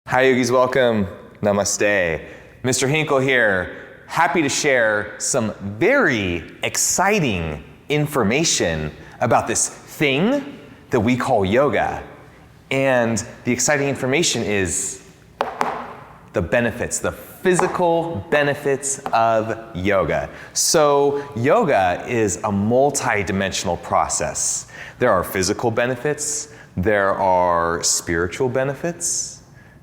Hi yogis, welcome. Namaste. Mr. Henkle here, happy to share some very exciting information about this thing that we call yoga. And the exciting information is the benefits, the physical benefits of yoga. So yoga is a multi-dimensional process. There are physical benefits, there are spiritual benefits,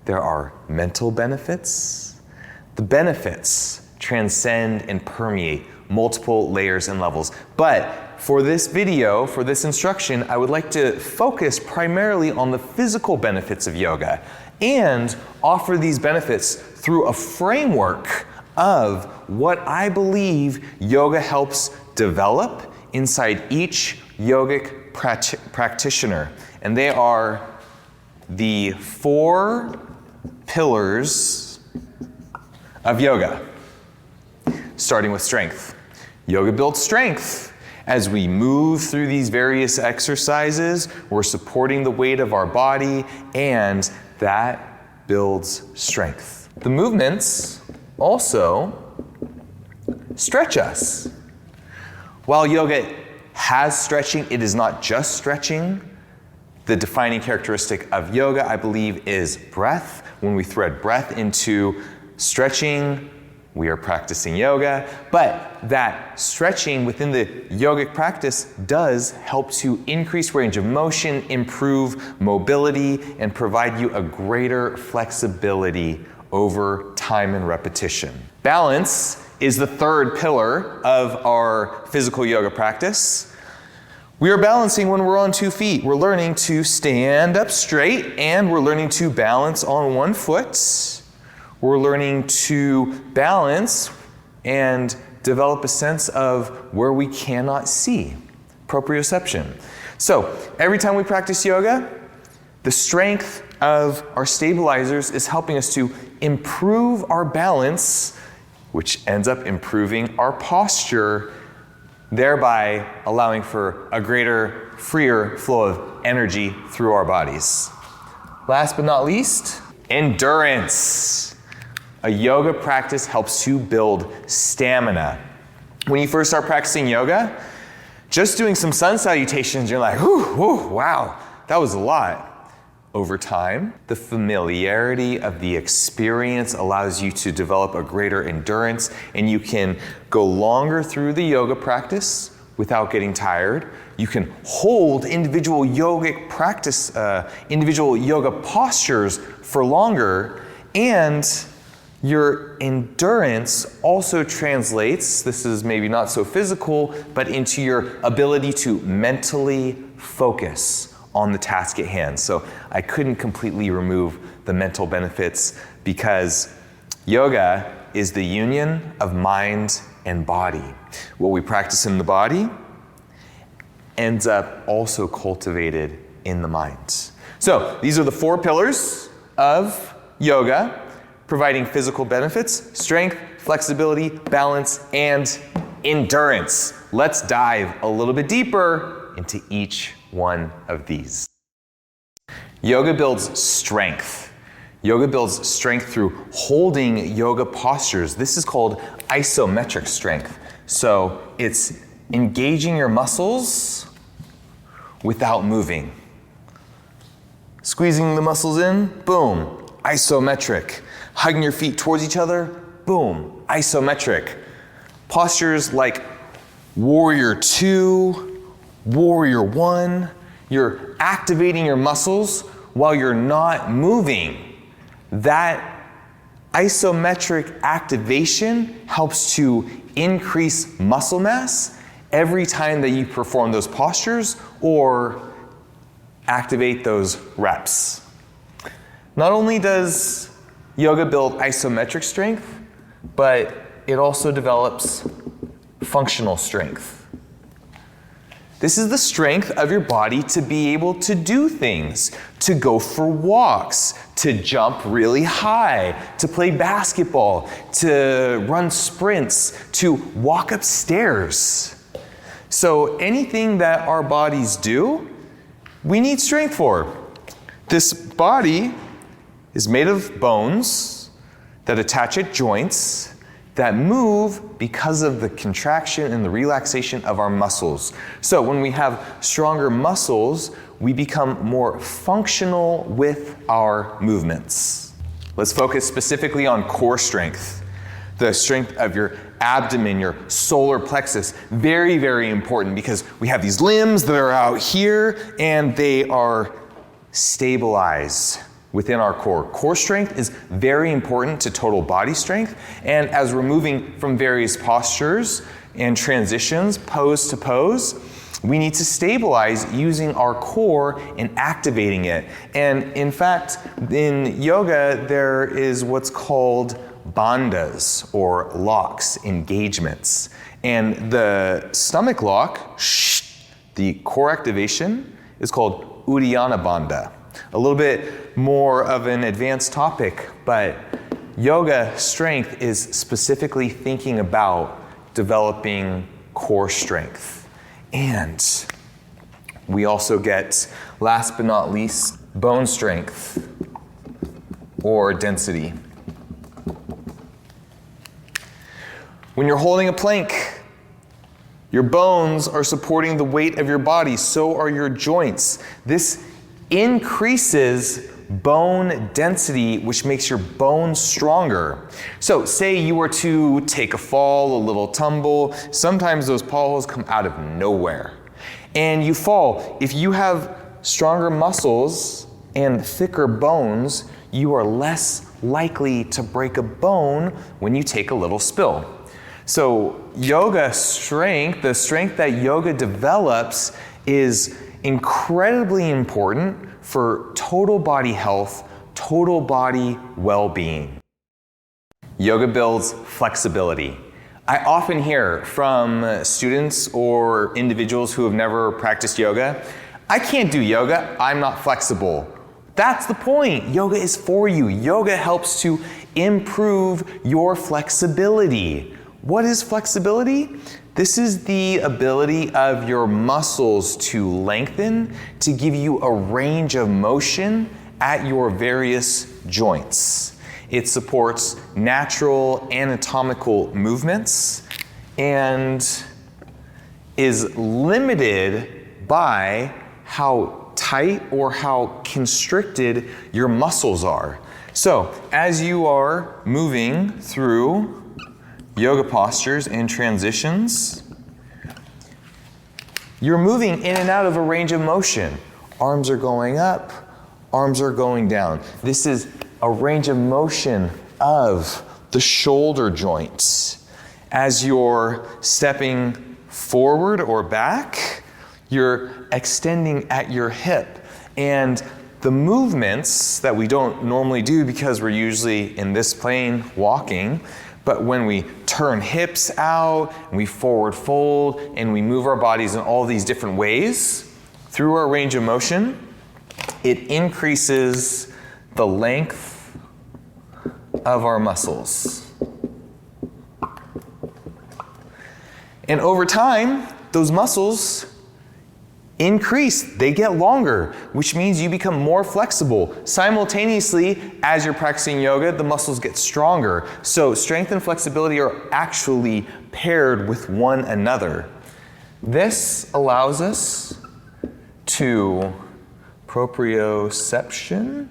there are mental benefits. The benefits transcend and permeate multiple layers and levels. But for this video, for this instruction, I would like to focus primarily on the physical benefits of yoga and offer these benefits through a framework of what I believe yoga helps develop inside each yogic practitioner. And they are the 4 pillars of yoga, starting with strength. Yoga builds strength. As we move through these various exercises, we're supporting the weight of our body, and that builds strength. The movements also stretch us. While yoga has stretching, it is not just stretching. The defining characteristic of yoga, I believe, is breath. When we thread breath into stretching, we are practicing yoga. But that stretching within the yogic practice does help to increase range of motion, improve mobility, and provide you a greater flexibility over time and repetition. Balance is the 3rd pillar of our physical yoga practice. We are balancing when we're on 2 feet. We're learning to stand up straight, and we're learning to balance on 1 foot. We're learning to balance and develop a sense of where we cannot see, proprioception. So every time we practice yoga, the strength of our stabilizers is helping us to improve our balance, which ends up improving our posture, thereby allowing for a greater, freer flow of energy through our bodies. Last but not least, endurance. A yoga practice helps to build stamina. When you first start practicing yoga, just doing some sun salutations, you're like, whew, wow, that was a lot. Over time, the familiarity of the experience allows you to develop a greater endurance, and you can go longer through the yoga practice without getting tired. You can hold individual yogic practice, individual yoga postures for longer, and your endurance also translates, this is maybe not so physical, but into your ability to mentally focus on the task at hand. So I couldn't completely remove the mental benefits because yoga is the union of mind and body. What we practice in the body ends up also cultivated in the mind. So these are the 4 pillars of yoga, providing physical benefits: strength, flexibility, balance, and endurance. Let's dive a little bit deeper into each one of these. Yoga builds strength. Yoga builds strength through holding yoga postures. This is called isometric strength. So it's engaging your muscles without moving. Squeezing the muscles in, boom, isometric. Hugging your feet towards each other, boom, isometric. Postures like Warrior 2, Warrior 1, you're activating your muscles while you're not moving. That isometric activation helps to increase muscle mass every time that you perform those postures or activate those reps. Not only does yoga build isometric strength, but it also develops functional strength. This is the strength of your body to be able to do things, to go for walks, to jump really high, to play basketball, to run sprints, to walk upstairs. So anything that our bodies do, we need strength for. This body is made of bones that attach at joints that move because of the contraction and the relaxation of our muscles. So when we have stronger muscles, we become more functional with our movements. Let's focus specifically on core strength. The strength of your abdomen, your solar plexus, very, very important because we have these limbs that are out here and they are stabilized within our core. Core strength is very important to total body strength, and as we're moving from various postures and transitions, pose to pose, we need to stabilize using our core and activating it. And in fact, in yoga, there is what's called bandhas, or locks, engagements. And the stomach lock, the core activation, is called Uddiyana Bandha. A little bit more of an advanced topic, but yoga strength is specifically thinking about developing core strength. And we also get, last but not least, bone strength or density. When you're holding a plank, your bones are supporting the weight of your body, so are your joints. This increases bone density, which makes your bones stronger. So say you were to take a fall, a little tumble, sometimes those falls come out of nowhere. And you fall. If you have stronger muscles and thicker bones, you are less likely to break a bone when you take a little spill. So yoga strength, the strength that yoga develops, is incredibly important for total body health, total body well-being. Yoga builds flexibility. I often hear from students or individuals who have never practiced yoga, I can't do yoga, I'm not flexible. That's the point. Yoga is for you. Yoga helps to improve your flexibility. What is flexibility? This is the ability of your muscles to lengthen, to give you a range of motion at your various joints. It supports natural anatomical movements and is limited by how tight or how constricted your muscles are. So, as you are moving through yoga postures and transitions, you're moving in and out of a range of motion. Arms are going up, arms are going down. This is a range of motion of the shoulder joints. As you're stepping forward or back, you're extending at your hip. And the movements that we don't normally do because we're usually in this plane walking, but when we turn hips out, and we forward fold, and we move our bodies in all these different ways through our range of motion, it increases the length of our muscles. And over time, those muscles increase, they get longer, which means you become more flexible. Simultaneously, as you're practicing yoga, the muscles get stronger. So strength and flexibility are actually paired with one another. This allows us to proprioception,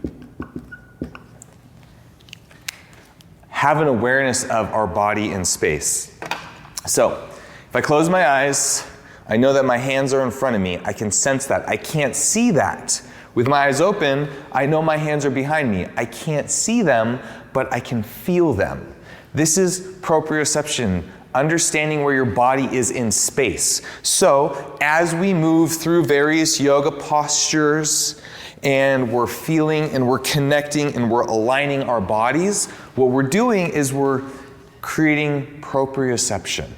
have an awareness of our body in space. So if I close my eyes, I know that my hands are in front of me. I can sense that. I can't see that. With my eyes open, I know my hands are behind me. I can't see them, but I can feel them. This is proprioception, understanding where your body is in space. So, as we move through various yoga postures, and we're feeling and we're connecting and we're aligning our bodies, what we're doing is we're creating proprioception.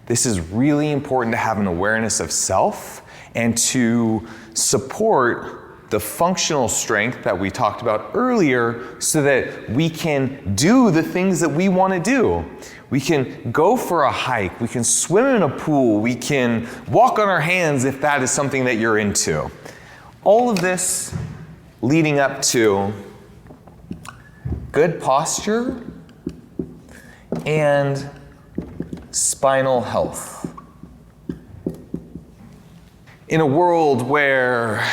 This is really important to have an awareness of self and to support the functional strength that we talked about earlier so that we can do the things that we want to do. We can go for a hike, we can swim in a pool, we can walk on our hands if that is something that you're into. All of this leading up to good posture, and spinal health. In a world where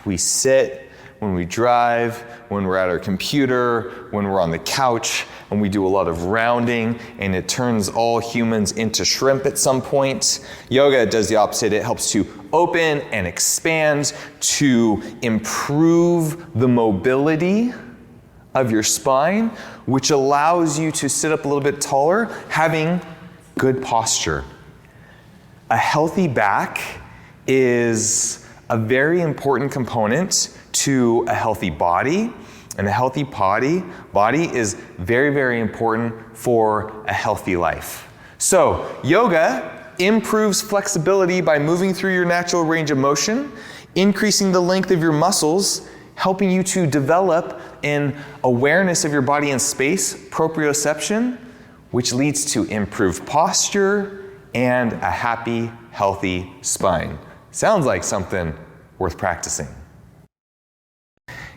we sit, when we drive, when we're at our computer, when we're on the couch, and we do a lot of rounding, and it turns all humans into shrimp at some point, yoga does the opposite. It helps to open and expand, to improve the mobility of your spine, which allows you to sit up a little bit taller, having good posture. A healthy back is a very important component to a healthy body, and a healthy body is very, very important for a healthy life. So, yoga improves flexibility by moving through your natural range of motion, increasing the length of your muscles, helping you to develop an awareness of your body and space, proprioception, which leads to improved posture and a happy, healthy spine. Sounds like something worth practicing.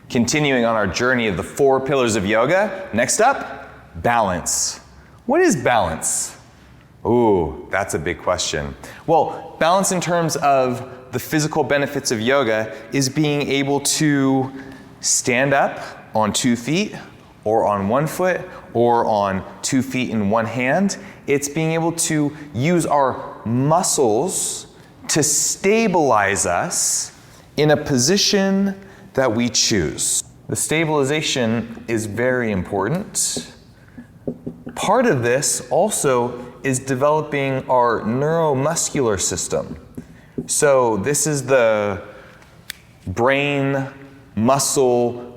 Continuing on our journey of the 4 pillars of yoga, next up, balance. What is balance? Ooh, that's a big question. Well, balance in terms of the physical benefits of yoga is being able to stand up on 2 feet, or on 1 foot, or on 2 feet in one hand. It's being able to use our muscles to stabilize us in a position that we choose. The stabilization is very important. Part of this also is developing our neuromuscular system. So this is the brain-muscle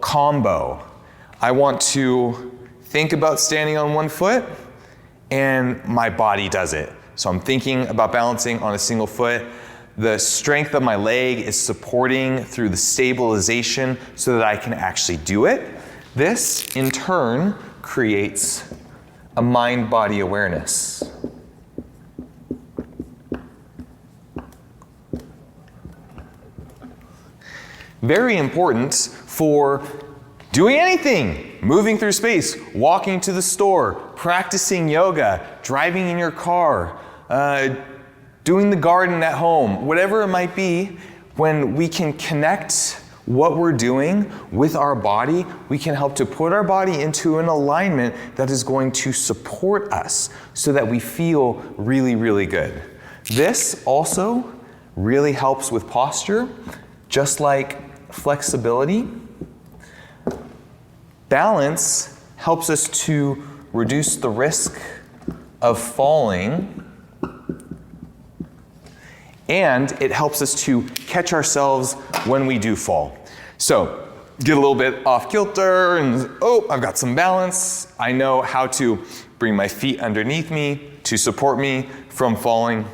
combo. I want to think about standing on 1 foot, and my body does it. So I'm thinking about balancing on a single foot. The strength of my leg is supporting through the stabilization so that I can actually do it. This, in turn, creates a mind-body awareness. Very important for doing anything, moving through space, walking to the store, practicing yoga, driving in your car, doing the garden at home, whatever it might be. When we can connect what we're doing with our body, we can help to put our body into an alignment that is going to support us so that we feel really, really good. This also really helps with posture, just like flexibility. Balance helps us to reduce the risk of falling, and it helps us to catch ourselves when we do fall. So, get a little bit off kilter and, oh, I've got some balance. I know how to bring my feet underneath me to support me from falling.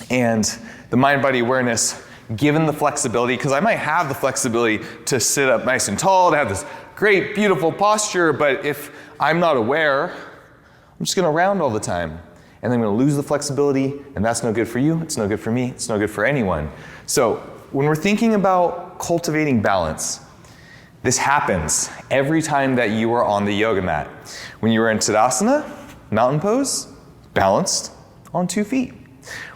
And the mind-body awareness, given the flexibility, because I might have the flexibility to sit up nice and tall, to have this great, beautiful posture, but if I'm not aware, I'm just gonna round all the time. And then I'm gonna lose the flexibility, and that's no good for you, it's no good for me, it's no good for anyone. So when we're thinking about cultivating balance, this happens every time that you are on the yoga mat. When you are in Tadasana, mountain pose, balanced on 2 feet.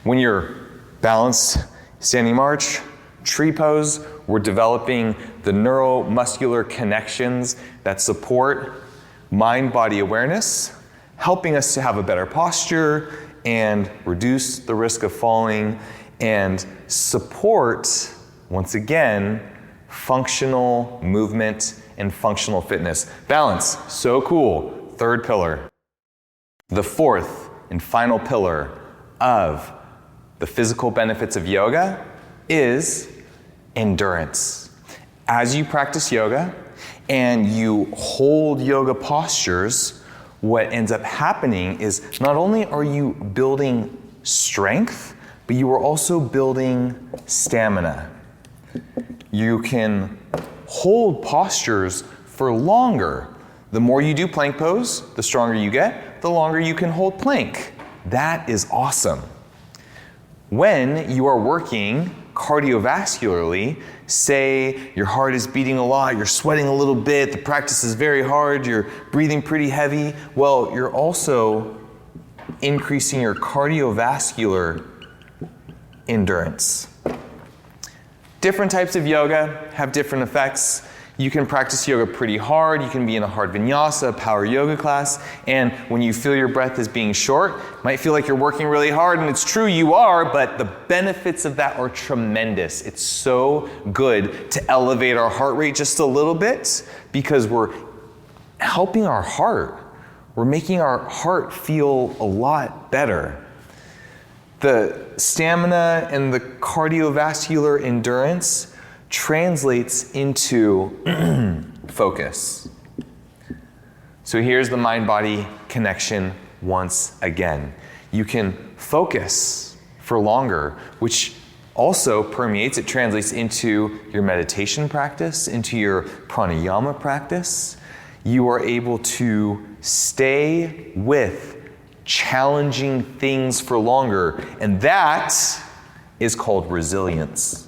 When you're balanced, standing march, tree pose, we're developing the neuromuscular connections that support mind-body awareness, helping us to have a better posture and reduce the risk of falling and support, once again, functional movement and functional fitness. Balance, so cool. 3rd pillar. The 4th and final pillar of the physical benefits of yoga is endurance. As you practice yoga and you hold yoga postures, what ends up happening is not only are you building strength, but you are also building stamina. You can hold postures for longer. The more you do plank pose, the stronger you get, the longer you can hold plank. That is awesome. When you are working cardiovascularly, say your heart is beating a lot, you're sweating a little bit, the practice is very hard, you're breathing pretty heavy, well, you're also increasing your cardiovascular endurance. Different types of yoga have different effects. You can practice yoga pretty hard. You can be in a hard vinyasa, power yoga class, and when you feel your breath is being short, it might feel like you're working really hard, and it's true you are, but the benefits of that are tremendous. It's so good to elevate our heart rate just a little bit because we're helping our heart. We're making our heart feel a lot better. The stamina and the cardiovascular endurance translates into focus. So here's the mind-body connection once again. You can focus for longer, which also permeates, it translates into your meditation practice, into your pranayama practice. You are able to stay with challenging things for longer, and that is called resilience.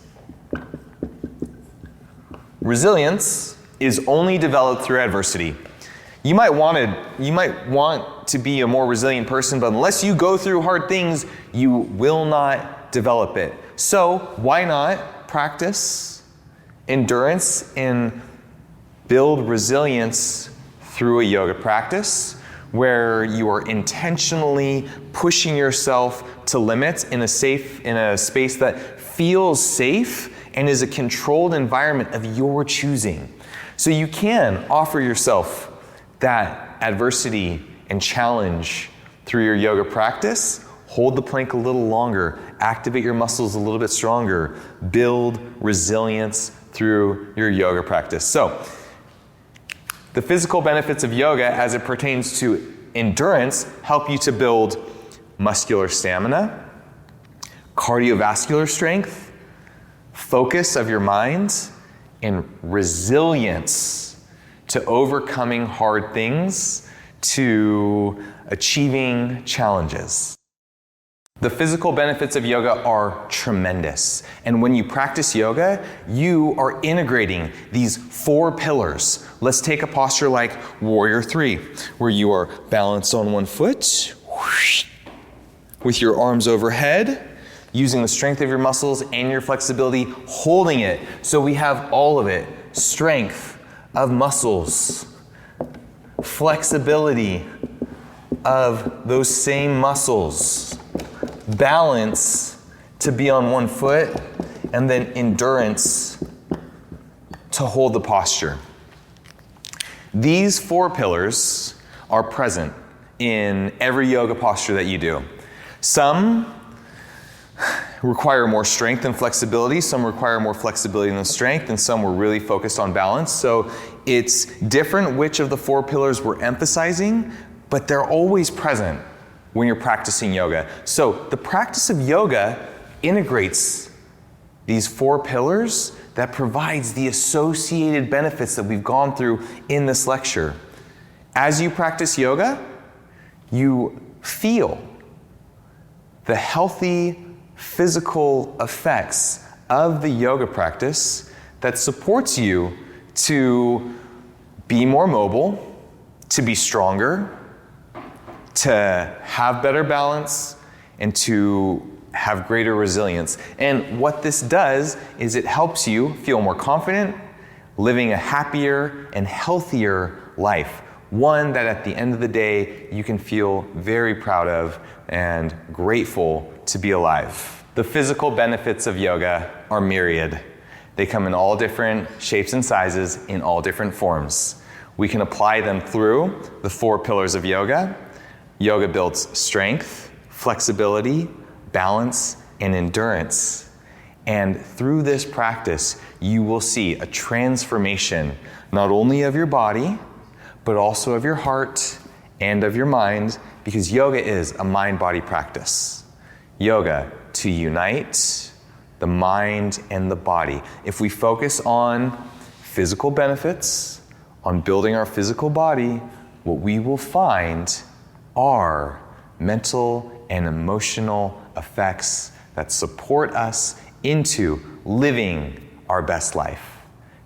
Resilience is only developed through adversity. You might want to be a more resilient person, but unless you go through hard things, you will not develop it. So why not practice endurance and build resilience through a yoga practice where you are intentionally pushing yourself to limits in a space that feels safe and is a controlled environment of your choosing. So you can offer yourself that adversity and challenge through your yoga practice. Hold the plank a little longer, activate your muscles a little bit stronger, build resilience through your yoga practice. So, the physical benefits of yoga as it pertains to endurance help you to build muscular stamina, cardiovascular strength, focus of your mind, and resilience to overcoming hard things, to achieving challenges. The physical benefits of yoga are tremendous. And when you practice yoga, you are integrating these 4 pillars. Let's take a posture like Warrior 3, where you are balanced on one foot, with your arms overhead, using the strength of your muscles and your flexibility, holding it. So we have all of it. Strength of muscles, flexibility of those same muscles, balance to be on one foot, and then endurance to hold the posture. These 4 pillars are present in every yoga posture that you do. Some require more strength and flexibility, some require more flexibility than strength, and some were really focused on balance. So it's different which of the 4 pillars we're emphasizing, but they're always present when you're practicing yoga. So the practice of yoga integrates these 4 pillars that provides the associated benefits that we've gone through in this lecture. As you practice yoga, you feel the healthy physical effects of the yoga practice that supports you to be more mobile, to be stronger, to have better balance, and to have greater resilience. And what this does is it helps you feel more confident, living a happier and healthier life. One that at the end of the day, you can feel very proud of and grateful to be alive. The physical benefits of yoga are myriad. They come in all different shapes and sizes, in all different forms. We can apply them through the 4 pillars of yoga. Yoga builds strength, flexibility, balance, and endurance. And through this practice, you will see a transformation, not only of your body, but also of your heart and of your mind, because yoga is a mind-body practice. Yoga to unite the mind and the body. If we focus on physical benefits, on building our physical body, what we will find are mental and emotional effects that support us into living our best life.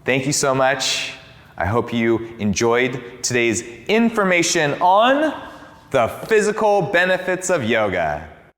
Thank you so much. I hope you enjoyed today's information on the physical benefits of yoga.